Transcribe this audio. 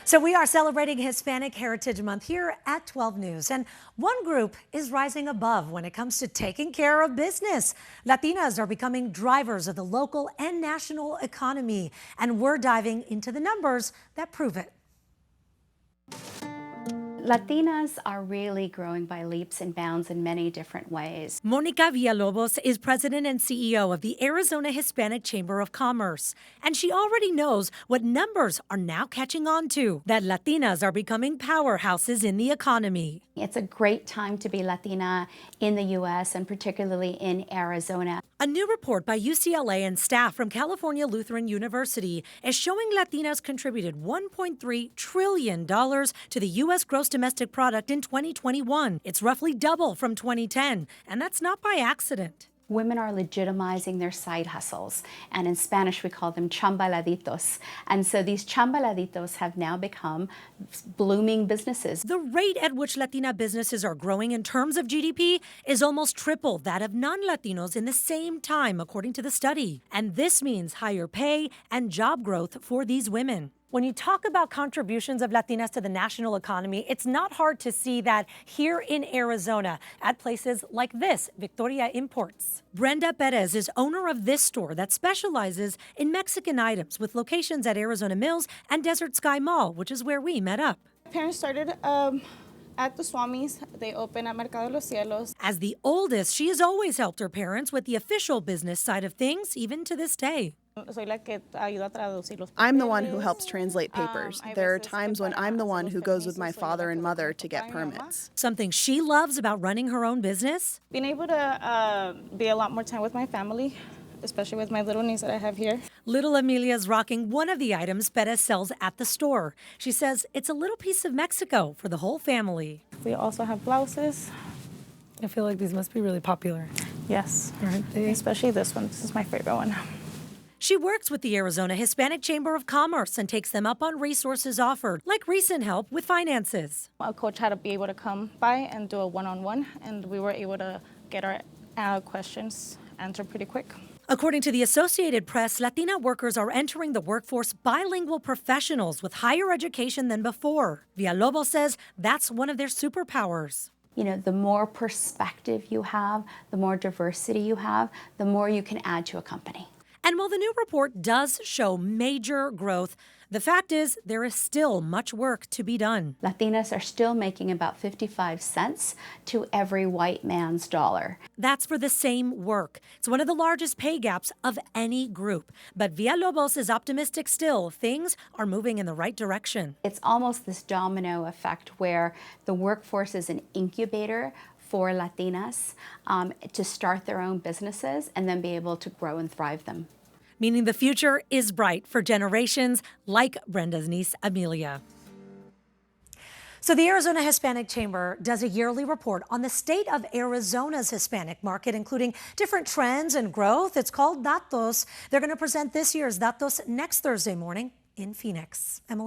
So we are celebrating Hispanic Heritage Month here at 12 News. And one group is rising above when it comes to taking care of business. Latinas are becoming drivers of the local and national economy. And we're diving into the numbers that prove it. Latinas are really growing by leaps and bounds in many different ways. Mónica Villalobos is president and CEO of the Arizona Hispanic Chamber of Commerce. And she already knows what numbers are now catching on to, that Latinas are becoming powerhouses in the economy. It's a great time to be Latina in the U.S. and particularly in Arizona. A new report by UCLA and staff from California Lutheran University is showing Latinas contributed $1.3 trillion to the U.S. gross domestic product in 2021. It's roughly double from 2010, and that's not by accident. Women are legitimizing their side hustles, and in Spanish we call them chambaladitos. And so these chambaladitos have now become blooming businesses. The rate at which Latina businesses are growing in terms of GDP is almost triple that of non-Latinos in the same time, according to the study. And this means higher pay and job growth for these women. When you talk about contributions of Latinas to the national economy, it's not hard to see that here in Arizona at places like this, Victoria Imports. Brenda Perez is owner of this store that specializes in Mexican items with locations at Arizona Mills and Desert Sky Mall, which is where we met up. My parents started at the Swamis. They opened at Mercado de los Cielos. As the oldest, she has always helped her parents with the official business side of things, even to this day. I'm the one who helps translate papers. There are times when I'm the one who goes with my father and mother to get permits. Something she loves about running her own business? Being able to be a lot more time with my family, especially with my little niece that I have here. Little Amelia's rocking one of the items Perez sells at the store. She says it's a little piece of Mexico for the whole family. We also have blouses. I feel like these must be really popular. Yes, Aren't they? especially this one. This is my favorite one. She works with the Arizona Hispanic Chamber of Commerce and takes them up on resources offered, like recent help with finances. A coach had to be able to come by and do a one-on-one, and we were able to get our questions answered pretty quick. According to the Associated Press, Latina workers are entering the workforce bilingual professionals with higher education than before. Villalobos says that's one of their superpowers. You know, the more perspective you have, the more diversity you have, the more you can add to a company. And while the new report does show major growth, the fact is there is still much work to be done. Latinas are still making about 55 cents to every white man's dollar. That's for the same work. It's one of the largest pay gaps of any group. But Villalobos is optimistic still. Things are moving in the right direction. It's almost this domino effect where the workforce is an incubator for Latinas to start their own businesses and then be able to grow and thrive them. Meaning the future is bright for generations like Brenda's niece, Amelia. So the Arizona Hispanic Chamber does a yearly report on the state of Arizona's Hispanic market, including different trends and growth. It's called Datos. They're going to present this year's Datos next Thursday morning in Phoenix. Emily?